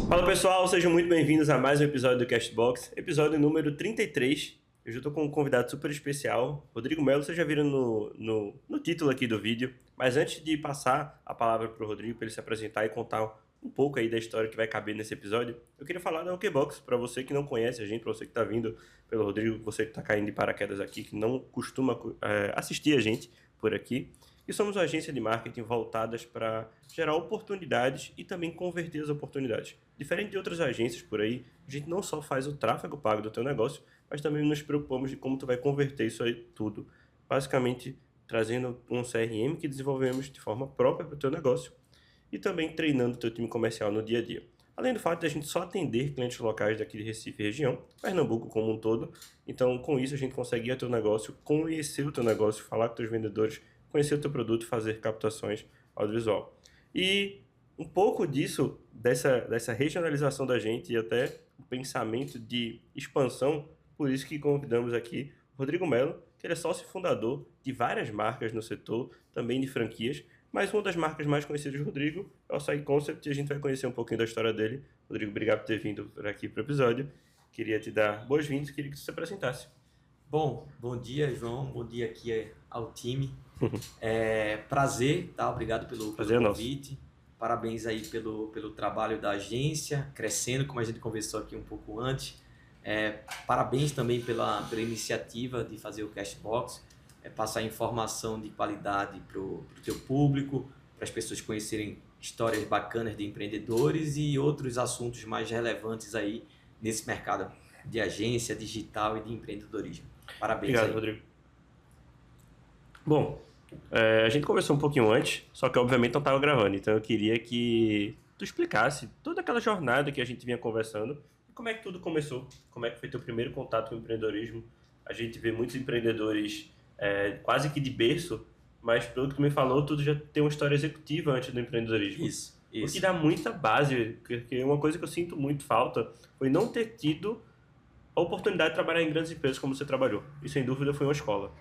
Fala pessoal, sejam muito bem-vindos a mais um episódio do Castbox, episódio número 33. Eu já estou com um convidado super especial, Rodrigo Melo, vocês já viram no título aqui do vídeo. Mas antes de passar a palavra para o Rodrigo, para ele se apresentar e contar um pouco aí da história que vai caber nesse episódio, eu queria falar da OKBox, para você que não conhece a gente, para você que está vindo pelo Rodrigo, você que está caindo de paraquedas aqui, que não costuma assistir a gente por aqui. E somos uma agência de marketing voltadas para gerar oportunidades e também converter as oportunidades. Diferente de outras agências por aí, a gente não só faz o tráfego pago do teu negócio, mas também nos preocupamos de como tu vai converter isso aí tudo. Basicamente, trazendo um CRM que desenvolvemos de forma própria para o teu negócio e também treinando o teu time comercial no dia a dia. Além do fato de a gente só atender clientes locais daqui de Recife e região, Pernambuco como um todo. Então, com isso, a gente consegue ir ao teu negócio, conhecer o teu negócio, falar com teus vendedores, conhecer o teu produto e fazer captações audiovisual. E um pouco disso, dessa regionalização da gente e até o pensamento de expansão, por isso que convidamos aqui o Rodrigo Melo, que ele é sócio fundador de várias marcas no setor, também de franquias, mas uma das marcas mais conhecidas do Rodrigo é o Açaí Concept e a gente vai conhecer um pouquinho da história dele. Rodrigo, obrigado por ter vindo por aqui para o episódio. Queria te dar boas-vindas, queria que você se apresentasse. Bom dia, João. Bom dia aqui ao time. Prazer, tá? Obrigado pelo convite. Nosso. Parabéns aí pelo trabalho da agência, crescendo, como a gente conversou aqui um pouco antes. Parabéns também pela iniciativa de fazer o Castbox, passar informação de qualidade para o teu público, para as pessoas conhecerem histórias bacanas de empreendedores e outros assuntos mais relevantes aí nesse mercado de agência digital e de empreendedorismo. Parabéns. Obrigado, aí. Rodrigo. Bom, a gente conversou um pouquinho antes, só que obviamente não estava gravando, então eu queria que tu explicasse toda aquela jornada que a gente vinha conversando e como é que tudo começou, como é que foi teu primeiro contato com o empreendedorismo. A gente vê muitos empreendedores quase que de berço, mas pelo que tu me falou, tudo já tem uma história executiva antes do empreendedorismo. Isso. O que dá muita base, porque uma coisa que eu sinto muito falta foi não ter tido a oportunidade de trabalhar em grandes empresas como você trabalhou. E sem dúvida foi uma escola.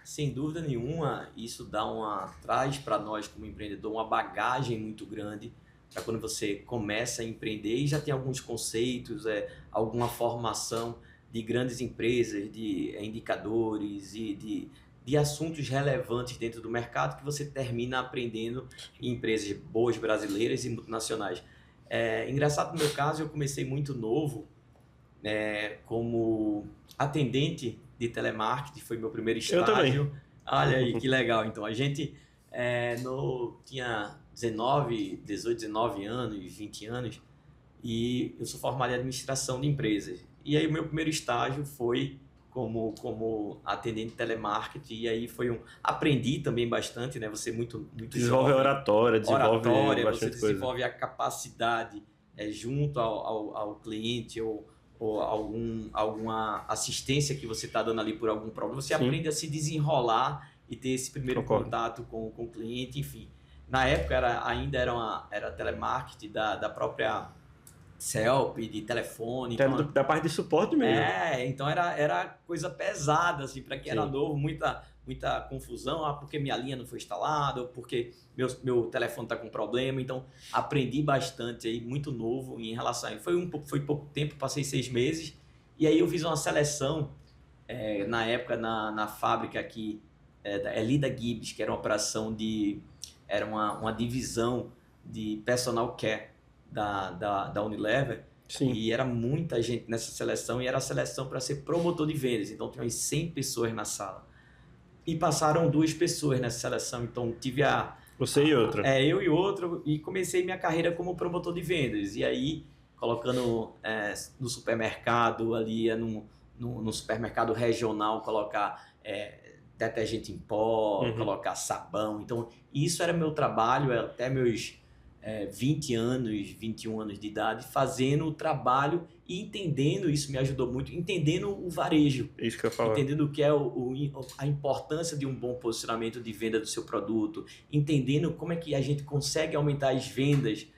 Sem dúvida nenhuma, isso traz para nós como empreendedor uma bagagem muito grande para quando você começa a empreender e já tem alguns conceitos, alguma formação de grandes empresas, de indicadores e de assuntos relevantes dentro do mercado que você termina aprendendo em empresas boas brasileiras e multinacionais. Engraçado, no meu caso, eu comecei muito novo, como atendente de telemarketing, foi meu primeiro estágio. Eu também. Olha aí, que legal. Então, a gente tinha 18, 19 anos, 20 anos, e eu sou formado em administração de empresas. E aí o meu primeiro estágio foi como atendente de telemarketing, e aí aprendi também bastante, né? Você muito desenvolve jovem, oratória, você desenvolve a capacidade junto ao cliente ou alguma assistência que você está dando ali por algum problema, você aprende a se desenrolar e ter esse primeiro contato com o cliente, enfim. Na época ainda era telemarketing da própria CELP, de telefone. Então, da parte de suporte mesmo. Então era coisa pesada, assim, para quem era novo, muita confusão, porque minha linha não foi instalada, ou porque meu telefone está com problema. Então aprendi bastante aí, muito novo em relação a... Foi pouco tempo, passei 6 meses, e aí eu fiz uma seleção na época na fábrica aqui, da Elida Gibbs, que era uma operação era uma divisão de personal care da Unilever. Sim. E era muita gente nessa seleção, e era a seleção para ser promotor de vendas, então tinha umas 100 pessoas na sala. E passaram 2 pessoas nessa seleção, então tive Você e outro. Eu e outro, e comecei minha carreira como promotor de vendas. E aí, colocando no supermercado, ali no supermercado regional, colocar detergente em pó, colocar sabão. Então, isso era meu trabalho até meus 20 anos, 21 anos de idade, fazendo o trabalho e entendendo, isso me ajudou muito, entendendo o varejo. Isso que eu falo. Entendendo o que é a importância de um bom posicionamento de venda do seu produto, entendendo como é que a gente consegue aumentar as vendas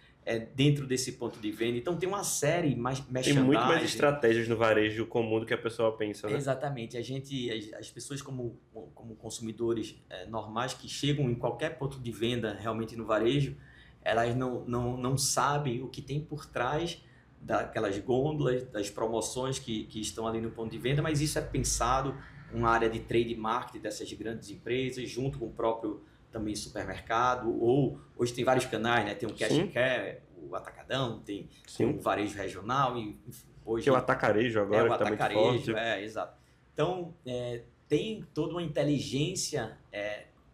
dentro desse ponto de venda. Então tem uma série mais Tem muito mais estratégias no varejo comum do que a pessoa pensa, né? Exatamente. As pessoas como consumidores normais que chegam em qualquer ponto de venda realmente no varejo, elas não sabem o que tem por trás daquelas gôndolas, das promoções que estão ali no ponto de venda, mas isso é pensado, uma área de trade marketing dessas grandes empresas, junto com o próprio também supermercado, ou hoje tem vários canais, né? Tem o Cash and Carry, o Atacadão, tem o varejo regional, e hoje tem o atacarejo agora, o que tá muito atacarejo, forte. exato. Então, tem toda uma inteligência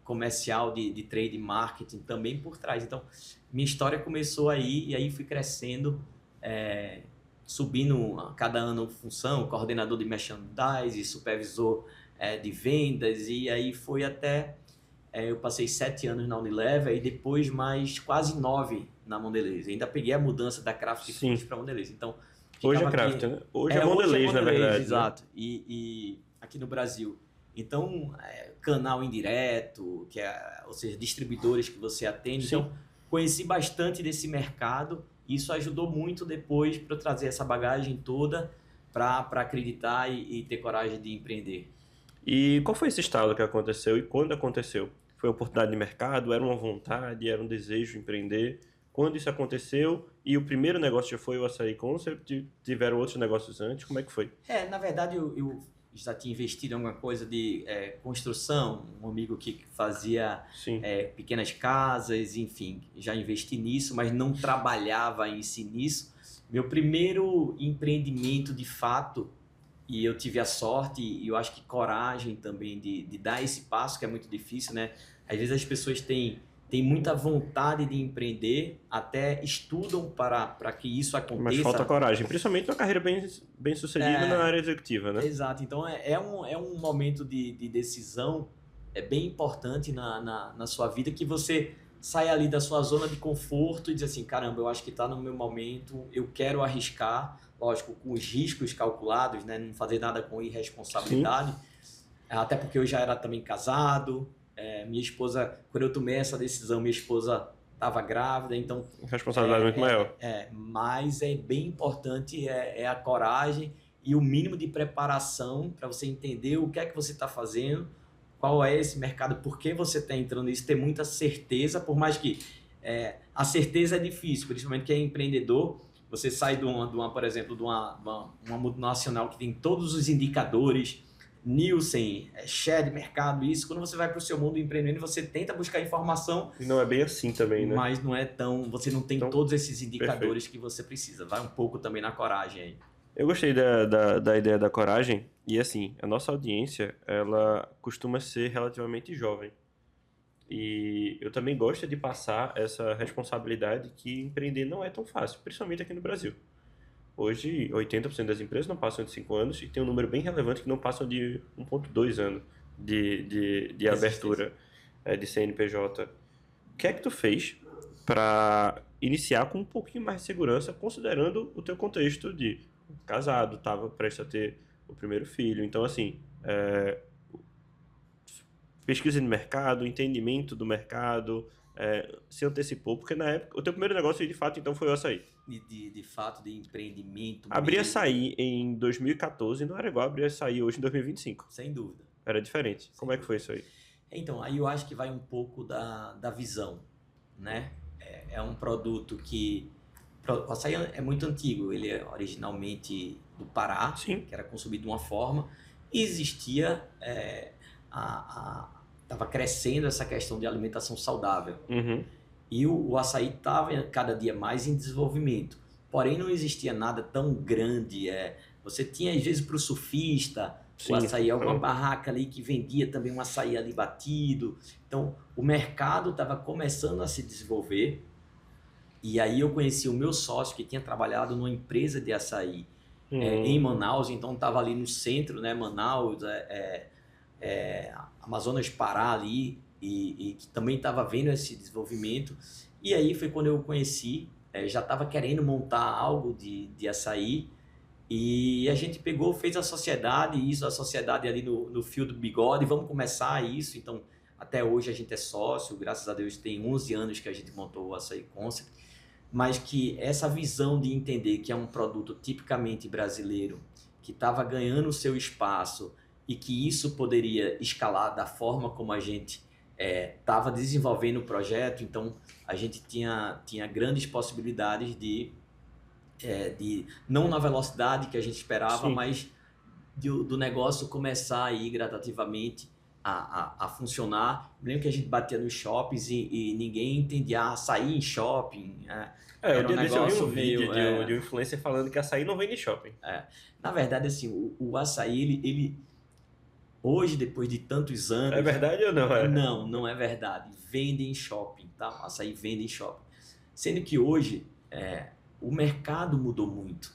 comercial de trade marketing também por trás. Então, minha história começou aí, e aí fui crescendo, subindo a cada ano função, coordenador de merchandising, supervisor de vendas, e aí foi até... eu passei 7 anos na Unilever e depois mais quase 9 na Mondelez. Ainda peguei a mudança da Kraft Foods para Mondelez. Então, hoje é Kraft, né? Hoje é Mondelez, na verdade. Exato. Né? E aqui no Brasil. Então, canal indireto, ou seja, distribuidores que você atende. Sim. Então, conheci bastante desse mercado. E isso ajudou muito depois para eu trazer essa bagagem toda para acreditar e ter coragem de empreender. E qual foi esse estalo que aconteceu e quando aconteceu? Foi uma oportunidade de mercado? Era uma vontade? Era um desejo de empreender? Quando isso aconteceu? E o primeiro negócio já foi o Açaí Concept? Tiveram outros negócios antes? Como é que foi? Na verdade, eu já tinha investido em alguma coisa de construção. Um amigo que fazia pequenas casas, enfim. Já investi nisso, mas não trabalhava em si nisso. Meu primeiro empreendimento, de fato... E eu tive a sorte e eu acho que coragem também de dar esse passo, que é muito difícil, né? Às vezes as pessoas têm muita vontade de empreender, até estudam para que isso aconteça. Mas falta coragem, principalmente uma carreira bem sucedida na área executiva, né? Exato, então é um momento de decisão bem importante na sua vida, que você sai ali da sua zona de conforto e diz assim, caramba, eu acho que está no meu momento, eu quero arriscar, lógico, com os riscos calculados, né? Não fazer nada com irresponsabilidade. Sim. Até porque eu já era também casado, minha esposa, quando eu tomei essa decisão, minha esposa estava grávida, então... Responsabilidade muito maior. Mas é bem importante a coragem e o mínimo de preparação para você entender o que é que você está fazendo, qual é esse mercado, por que você está entrando nisso, ter muita certeza, por mais que a certeza é difícil, principalmente quem é empreendedor. Você sai por exemplo, de uma multinacional que tem todos os indicadores, Nielsen, share de mercado, isso. Quando você vai para o seu mundo empreendendo, você tenta buscar informação. E não é bem assim também, né? Mas não é você não tem todos esses indicadores. Perfeito. Que você precisa. Vai um pouco também na coragem aí. Eu gostei da ideia da coragem. E assim, a nossa audiência, ela costuma ser relativamente jovem. E eu também gosto de passar essa responsabilidade que empreender não é tão fácil, principalmente aqui no Brasil. Hoje, 80% das empresas não passam de 5 anos e tem um número bem relevante que não passam de 1,2 anos de abertura de CNPJ. O que é que tu fez para iniciar com um pouquinho mais de segurança, considerando o teu contexto de casado, estava prestes a ter o primeiro filho? Então, assim... pesquisa de mercado, entendimento do mercado, se antecipou, porque na época, o teu primeiro negócio de fato então foi o açaí. De fato, de empreendimento. Abrir açaí em 2014 não era igual abrir açaí hoje em 2025. Sem dúvida. Era diferente. Como é que foi isso aí? Então, aí eu acho que vai um pouco da visão, né? É um produto que... O açaí é muito antigo, ele é originalmente do Pará. Sim. Que era consumido de uma forma, e existia... Estava crescendo essa questão de alimentação saudável. Uhum. E o açaí estava cada dia mais em desenvolvimento. Porém, não existia nada tão grande. Você tinha, às vezes, para o surfista, sim, o açaí, alguma barraca ali que vendia também um açaí ali batido. Então, o mercado estava começando a se desenvolver. E aí eu conheci o meu sócio, que tinha trabalhado numa empresa de açaí em Manaus. Então, estava ali no centro, né? Manaus... Amazonas Pará ali, e que também estava vendo esse desenvolvimento. E aí foi quando eu conheci, já estava querendo montar algo de açaí, e a gente fez a sociedade ali no fio do bigode, vamos começar isso. Então, até hoje a gente é sócio, graças a Deus tem 11 anos que a gente montou o Açaí Concept, mas que essa visão de entender que é um produto tipicamente brasileiro, que estava ganhando o seu espaço, e que isso poderia escalar da forma como a gente estava desenvolvendo o projeto, então a gente tinha grandes possibilidades de não na velocidade que a gente esperava, Sim. mas do negócio começar a ir gradativamente a funcionar. Lembro que a gente batia nos shoppings e ninguém entendia açaí em shopping. O Era um dia desse eu vi negócio um vídeo meio... de um influencer falando que açaí não vende em shopping. Na verdade, assim, o açaí, ele hoje, depois de tantos anos... É verdade ou não? Não é verdade. Vende em shopping, tá? O açaí vende em shopping. Sendo que hoje, o mercado mudou muito.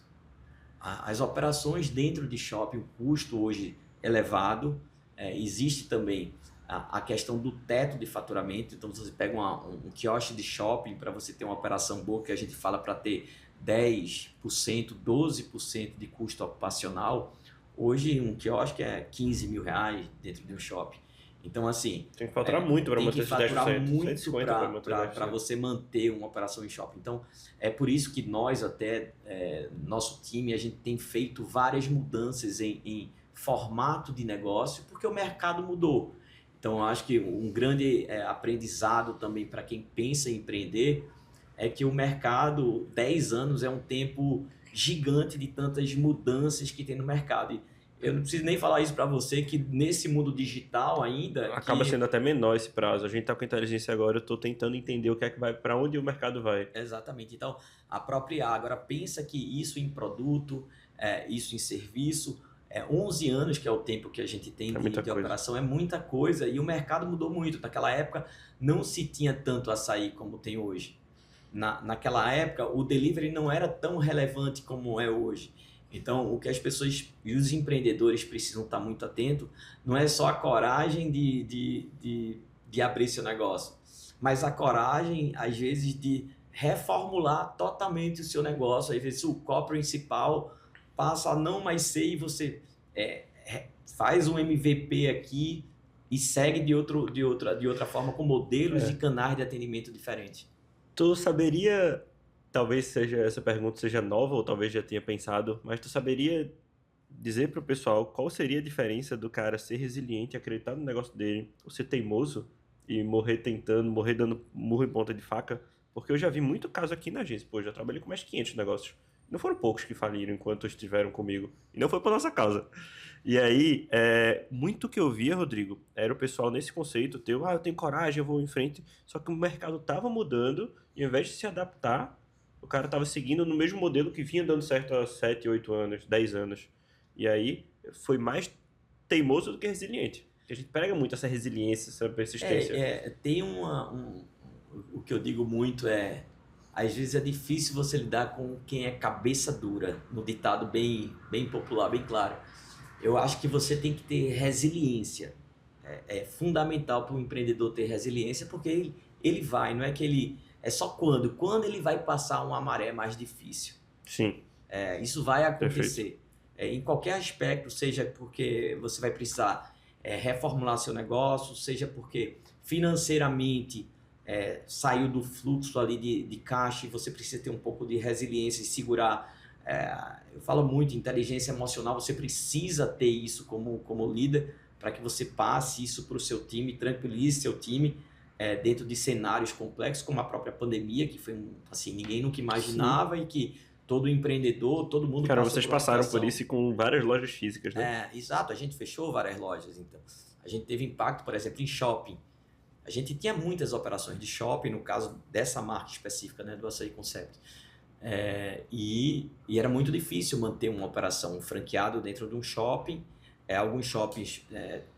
As operações dentro de shopping, o custo hoje elevado, existe também a questão do teto de faturamento. Então, você pega um quiosque de shopping para você ter uma operação boa, que a gente fala para ter 10%, 12% de custo ocupacional. Hoje, um quiosque é 15 mil reais dentro de um shopping. Então, assim... Tem que faturar muito para manter esses 10%. Tem que faturar muito para para você manter uma operação em shopping. Então, é por isso que nós, nosso time, a gente tem feito várias mudanças em formato de negócio, porque o mercado mudou. Então, eu acho que um grande aprendizado também para quem pensa em empreender é que o mercado, 10 anos é um tempo gigante de tantas mudanças que tem no mercado. Eu não preciso nem falar isso para você, que nesse mundo digital ainda... Acaba sendo até menor esse prazo. A gente está com inteligência agora, eu estou tentando entender o que é que vai, para onde o mercado vai. Exatamente. Então, a própria IA agora pensa que isso em produto, isso em serviço, 11 anos, que é o tempo que a gente tem de operação, é muita coisa, e o mercado mudou muito. Naquela época, não se tinha tanto açaí como tem hoje. Naquela época, o delivery não era tão relevante como é hoje. Então, o que as pessoas e os empreendedores precisam estar muito atentos não é só a coragem de abrir seu negócio, mas a coragem, às vezes, de reformular totalmente o seu negócio. Às vezes, o core principal passa a não mais ser e você faz um MVP aqui e segue de outra forma, com modelos de canais de atendimento diferentes. Tu saberia... Talvez essa pergunta seja nova, ou talvez já tenha pensado, mas tu saberia dizer para o pessoal qual seria a diferença do cara ser resiliente, acreditar no negócio dele, ou ser teimoso e morrer tentando, morrer dando murro em ponta de faca? Porque eu já vi muito caso aqui na agência. Pô, já trabalhei com mais de 500 negócios. Não foram poucos que faliram enquanto estiveram comigo. E não foi por nossa causa. E aí, muito que eu via, Rodrigo, era o pessoal nesse conceito teu, eu tenho coragem, eu vou em frente. Só que o mercado tava mudando e ao invés de se adaptar, o cara estava seguindo no mesmo modelo que vinha dando certo há 7, 8 anos, 10 anos. E aí foi mais teimoso do que resiliente. Porque a gente prega muito essa resiliência, essa persistência. Tem o que eu digo muito às vezes é difícil você lidar com quem é cabeça dura, no ditado bem popular, bem claro. Eu acho que você tem que ter resiliência. É fundamental para o empreendedor ter resiliência, porque ele vai, não é que ele... É só quando ele vai passar uma maré mais difícil. Sim. Isso vai acontecer. Em qualquer aspecto, seja porque você vai precisar reformular seu negócio, seja porque financeiramente saiu do fluxo ali de caixa e você precisa ter um pouco de resiliência e segurar. Eu falo muito de inteligência emocional, você precisa ter isso como líder para que você passe isso para o seu time, tranquilize seu time, dentro de cenários complexos, como a própria pandemia, que foi assim, ninguém nunca imaginava. Sim. E que todo empreendedor, todo mundo... Cara, vocês passaram por isso com várias lojas físicas, né? Exato, a gente fechou várias lojas, então. A gente teve impacto, por exemplo, em shopping. A gente tinha muitas operações de shopping, no caso dessa marca específica, né, do Açaí Concept. E era muito difícil manter uma operação franqueado dentro de um shopping. Alguns shoppings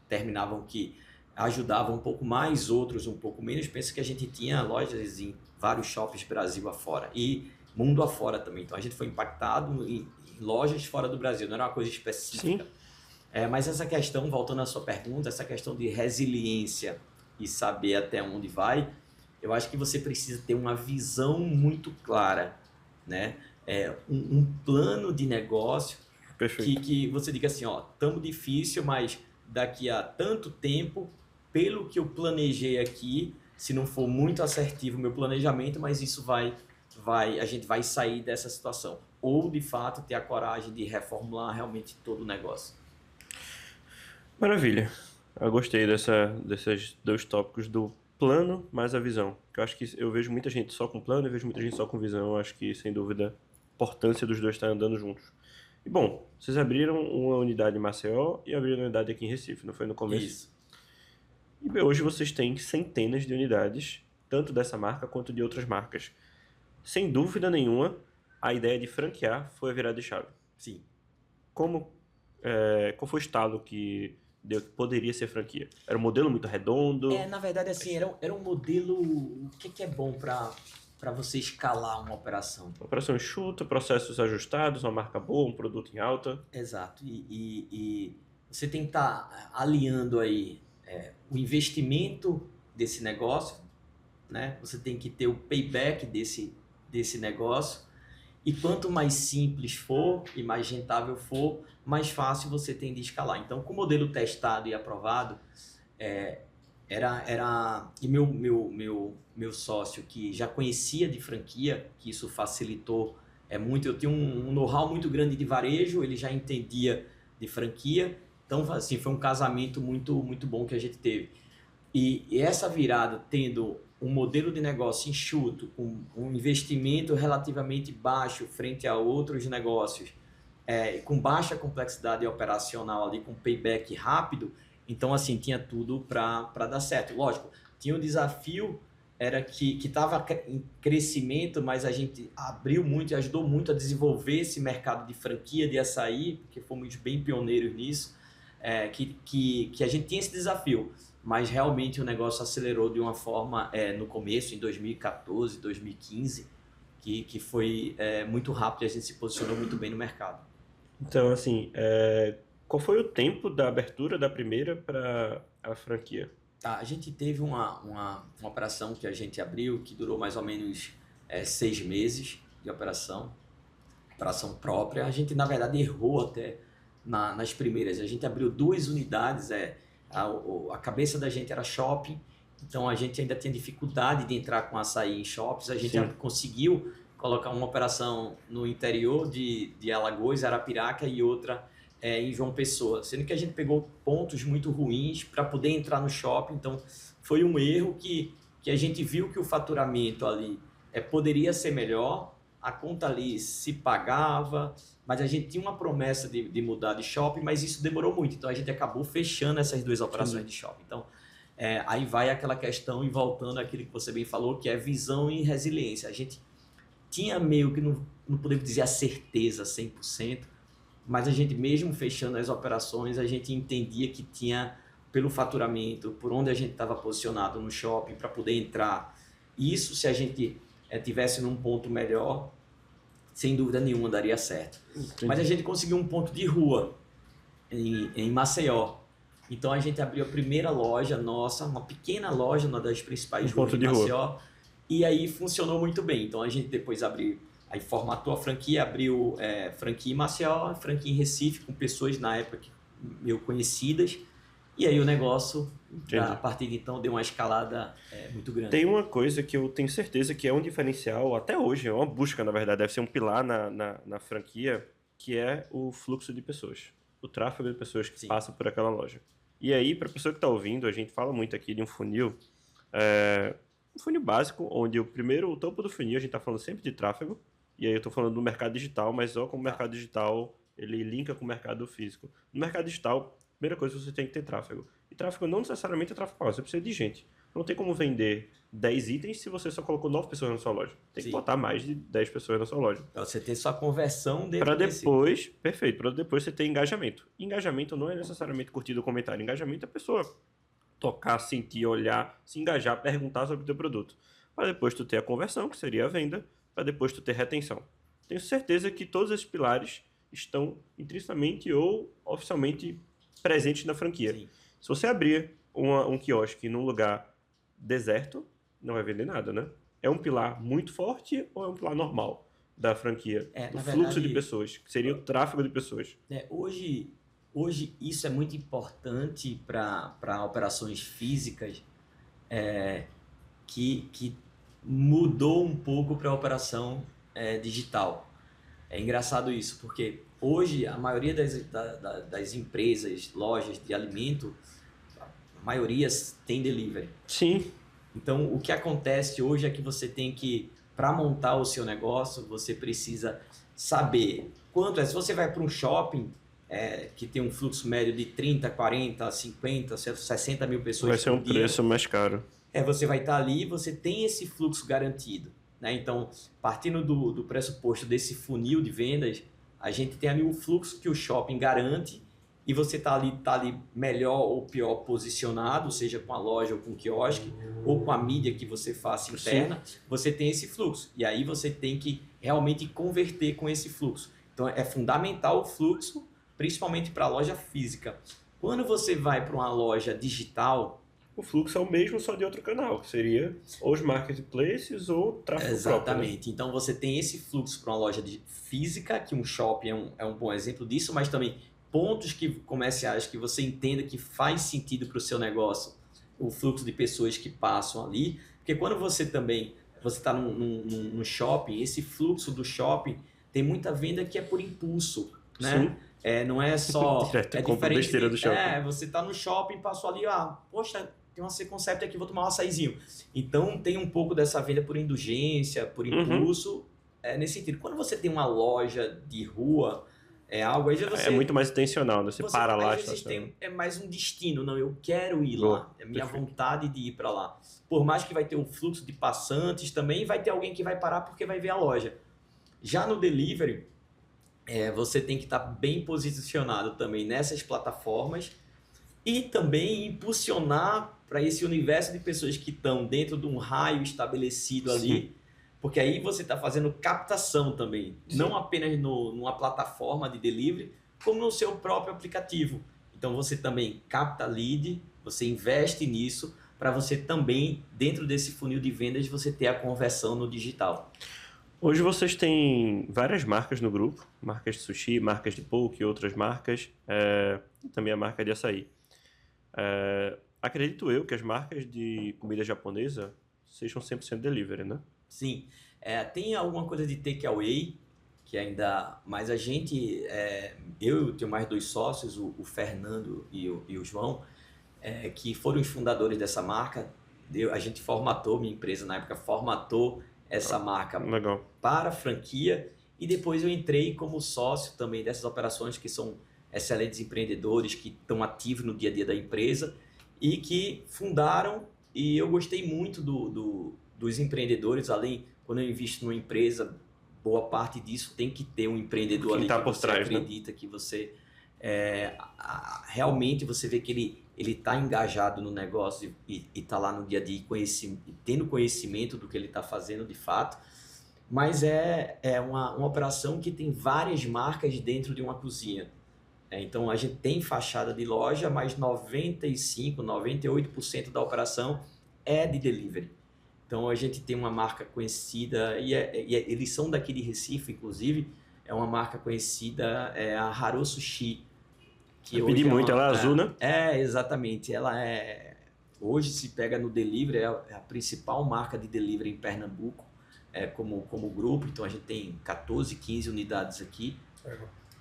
terminavam que ajudavam um pouco mais, outros um pouco menos. Pensa que a gente tinha lojas em vários shoppings Brasil afora e mundo afora também. Então a gente foi impactado em lojas fora do Brasil, não era uma coisa específica. Mas essa questão, voltando à sua pergunta, essa questão de resiliência e saber até onde vai, eu acho que você precisa ter uma visão muito clara, né? Um plano de negócio que você diga assim, estamos difícil, mas daqui a tanto tempo, pelo que eu planejei aqui, se não for muito assertivo o meu planejamento, mas isso a gente vai sair dessa situação. Ou, de fato, ter a coragem de reformular realmente todo o negócio. Maravilha. Eu gostei desses dois tópicos do plano mais a visão. Que eu acho que eu vejo muita gente só com plano e vejo muita gente só com visão. Eu acho que, sem dúvida, a importância dos dois estar andando juntos. E bom, vocês abriram uma unidade em Maceió e abriram uma unidade aqui em Recife, não foi no começo? Isso. E hoje vocês têm centenas de unidades, tanto dessa marca quanto de outras marcas. Sem dúvida nenhuma, a ideia de franquear foi a virada de chave. Sim. Qual foi o estalo que deu que poderia ser franquia? Era um modelo muito redondo? Na verdade, assim, era um modelo... O que é bom para você escalar uma operação? Uma operação enxuta, processos ajustados, uma marca boa, um produto em alta. Exato. E você tem que estar aliando aí o investimento desse negócio, né? Você tem que ter o payback desse negócio. E quanto mais simples for e mais rentável for, mais fácil você tem de escalar. Então, com o modelo testado e aprovado, e meu sócio, que já conhecia de franquia, que isso facilitou muito. Eu tinha um know-how muito grande de varejo, ele já entendia de franquia. Então, assim, foi um casamento muito, muito bom que a gente teve. E essa virada, tendo um modelo de negócio enxuto, com um investimento relativamente baixo frente a outros negócios, com baixa complexidade operacional, ali, com payback rápido, então, assim, tinha tudo para dar certo. Lógico, tinha um desafio, era que estava em crescimento, mas a gente abriu muito e ajudou muito a desenvolver esse mercado de franquia de açaí, porque fomos bem pioneiros nisso, que a gente tinha esse desafio. Mas realmente o negócio acelerou de uma forma no começo, em 2014, 2015, que foi muito rápido e a gente se posicionou muito bem no mercado. Então, assim, qual foi o tempo da abertura da primeira para a franquia? A gente teve uma operação que a gente abriu, que durou mais ou menos 6 meses de operação própria. A gente, na verdade, errou até nas primeiras. A gente abriu 2 unidades, a cabeça da gente era shopping, então a gente ainda tinha dificuldade de entrar com açaí em shoppings. A gente conseguiu colocar uma operação no interior de Alagoas, Arapiraca, e outra em João Pessoa, sendo que a gente pegou pontos muito ruins para poder entrar no shopping. Então foi um erro que a gente viu que o faturamento ali poderia ser melhor, a conta ali se pagava, mas a gente tinha uma promessa de mudar de shopping, mas isso demorou muito. Então a gente acabou fechando essas 2 operações de shopping. Então aí vai aquela questão, e voltando àquilo que você bem falou, que é visão e resiliência. A gente tinha meio que, não podemos dizer a certeza 100%, mas a gente, mesmo fechando as operações, a gente entendia que tinha, pelo faturamento, por onde a gente estava posicionado no shopping para poder entrar. Isso, se a gente tivesse num ponto melhor, sem dúvida nenhuma daria certo. Entendi. Mas a gente conseguiu um ponto de rua em Maceió. Então a gente abriu a primeira loja nossa, uma pequena loja, uma das principais ruas de Maceió, e aí funcionou muito bem. Então a gente depois abriu, aí formatou a franquia, abriu franquia em Maceió, franquia em Recife, com pessoas na época meio conhecidas. E aí o negócio, a partir de então, deu uma escalada muito grande. Tem uma coisa que eu tenho certeza que é um diferencial, até hoje, é uma busca, na verdade, deve ser um pilar na franquia, que é o fluxo de pessoas, o tráfego de pessoas que passam por aquela loja. E aí, para a pessoa que está ouvindo, a gente fala muito aqui de um funil básico, onde o topo do funil, a gente está falando sempre de tráfego, e aí eu estou falando do mercado digital, mas só como o mercado digital, ele linka com o mercado físico. No mercado digital, primeira coisa, você tem que ter tráfego. E tráfego não necessariamente é tráfego pago, você precisa de gente. Não tem como vender 10 itens se você só colocou 9 pessoas na sua loja. Tem que botar mais de 10 pessoas na sua loja. Para você ter sua conversão dentro para depois, perfeito, para depois você ter engajamento. Engajamento não é necessariamente curtir o comentário. Engajamento é a pessoa tocar, sentir, olhar, se engajar, perguntar sobre o teu produto. Para depois tu ter a conversão, que seria a venda, para depois tu ter retenção. Tenho certeza que todos esses pilares estão intrinsecamente ou oficialmente presentes na franquia. Sim. Se você abrir um quiosque num lugar deserto, não vai vender nada, né? É um pilar muito forte ou é um pilar normal da franquia? O fluxo de pessoas, que seria o tráfego de pessoas. Hoje isso é muito importante para operações físicas, que mudou um pouco para a operação digital. É engraçado isso, porque hoje a maioria das empresas, lojas de alimento, a maioria tem delivery. Sim. Então, o que acontece hoje é que você tem que, para montar o seu negócio, você precisa saber quanto é. Se você vai para um shopping que tem um fluxo médio de 30, 40, 50, 60 mil pessoas vai ser um dia, preço mais caro. Você vai estar ali e você tem esse fluxo garantido. Né? Então, partindo do pressuposto desse funil de vendas, a gente tem ali um fluxo que o shopping garante e você está ali melhor ou pior posicionado, seja com a loja ou com o quiosque, ou com a mídia que você faça interna, sim, você tem esse fluxo. E aí você tem que realmente converter com esse fluxo. Então é fundamental o fluxo, principalmente para a loja física. Quando você vai para uma loja digital, o fluxo é o mesmo, só de outro canal, que seria ou os marketplaces ou tráfego exatamente. próprio. Né? Então você tem esse fluxo para uma loja física, que um shopping é um bom exemplo disso, mas também pontos comerciais que você entenda que faz sentido para o seu negócio, o fluxo de pessoas que passam ali, porque quando você está num shopping, esse fluxo do shopping tem muita venda que é por impulso, né? Não é só... Direto, é diferente. Besteira do shopping. Você está no shopping, passou ali, poxa, tem uma C-Concept aqui, vou tomar um açaizinho. Então tem um pouco dessa venda por indulgência, por impulso, nesse sentido. Quando você tem uma loja de rua, algo aí você... É muito mais intencional, né? Você para lá. Às vezes é mais um destino, não, eu quero ir lá, é minha vontade de ir para lá. Por mais que vai ter um fluxo de passantes também, vai ter alguém que vai parar porque vai ver a loja. Já no delivery, você tem que estar bem posicionado também nessas plataformas e também impulsionar para esse universo de pessoas que estão dentro de um raio estabelecido ali. Sim. Porque aí você está fazendo captação também, sim, não apenas numa plataforma de delivery, como no seu próprio aplicativo. Então você também capta lead, você investe nisso, para você também, dentro desse funil de vendas, você ter a conversão no digital. Hoje vocês têm várias marcas no grupo, marcas de sushi, marcas de poke e outras marcas, e também a marca de açaí. Acredito eu que as marcas de comida japonesa sejam 100% delivery, né? Sim, tem alguma coisa de takeaway, que ainda... Mas a gente, eu tenho mais 2 sócios, o Fernando e o João, que foram os fundadores dessa marca. A gente formatou, minha empresa na época formatou essa marca legal, para a franquia, e depois eu entrei como sócio também dessas operações, que são excelentes empreendedores que estão ativos no dia a dia da empresa e que fundaram, e eu gostei muito dos empreendedores. Além, quando eu invisto numa empresa, boa parte disso tem que ter um empreendedor ali tá que por você trás, acredita, né? Que você realmente você vê que ele está engajado no negócio e está lá no dia a dia tendo conhecimento do que ele está fazendo de fato. Mas é uma operação que tem várias marcas dentro de uma cozinha. Então a gente tem fachada de loja, mas 95%, 98% da operação é de delivery. Então a gente tem uma marca conhecida, e eles são daqui de Recife, inclusive, é uma marca conhecida, a Haro Sushi. Que eu pedi muito, ela é azul, né? Exatamente. Ela hoje se pega no delivery, é a principal marca de delivery em Pernambuco, como grupo. Então a gente tem 14, 15 unidades aqui.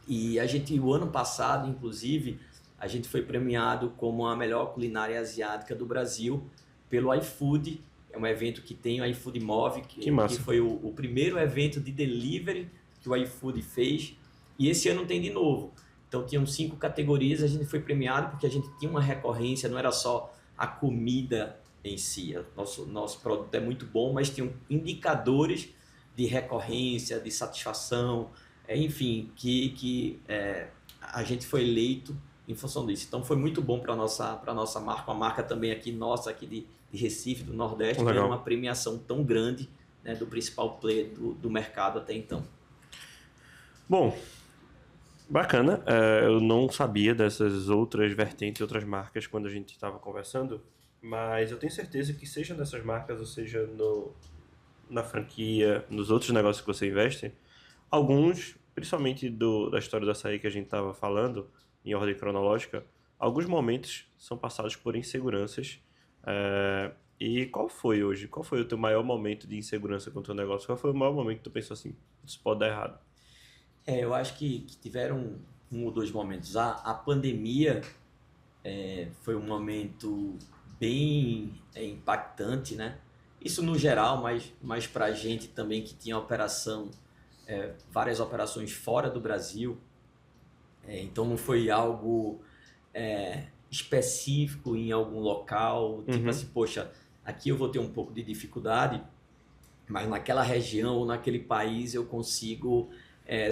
E o ano passado, inclusive, a gente foi premiado como a melhor culinária asiática do Brasil pelo iFood. É um evento que tem o iFood Move, que foi o primeiro evento de delivery que o iFood fez. E esse ano tem de novo. Então tinham 5 categorias, a gente foi premiado porque a gente tinha uma recorrência, não era só a comida em si. Nosso produto é muito bom, mas tinham indicadores de recorrência, de satisfação, enfim, que a gente foi eleito em função disso. Então foi muito bom para a nossa marca, uma marca também aqui nossa, aqui de Recife, do Nordeste, ganhar uma premiação tão grande, né, do principal player do mercado até então. Bom, bacana. Eu não sabia dessas outras vertentes, outras marcas quando a gente estava conversando, mas eu tenho certeza que seja nessas marcas ou seja na franquia, nos outros negócios que você investe, alguns, principalmente da história do açaí que a gente estava falando, em ordem cronológica, alguns momentos são passados por inseguranças. E qual foi hoje? Qual foi o teu maior momento de insegurança com o teu negócio? Qual foi o maior momento que tu pensou assim, isso pode dar errado? Eu acho que tiveram um ou dois momentos. A pandemia, foi um momento bem impactante, né? Isso no geral, mas para a gente também que tinha várias operações fora do Brasil, então não foi algo específico em algum local, tipo assim, poxa, aqui eu vou ter um pouco de dificuldade, mas naquela região ou naquele país eu consigo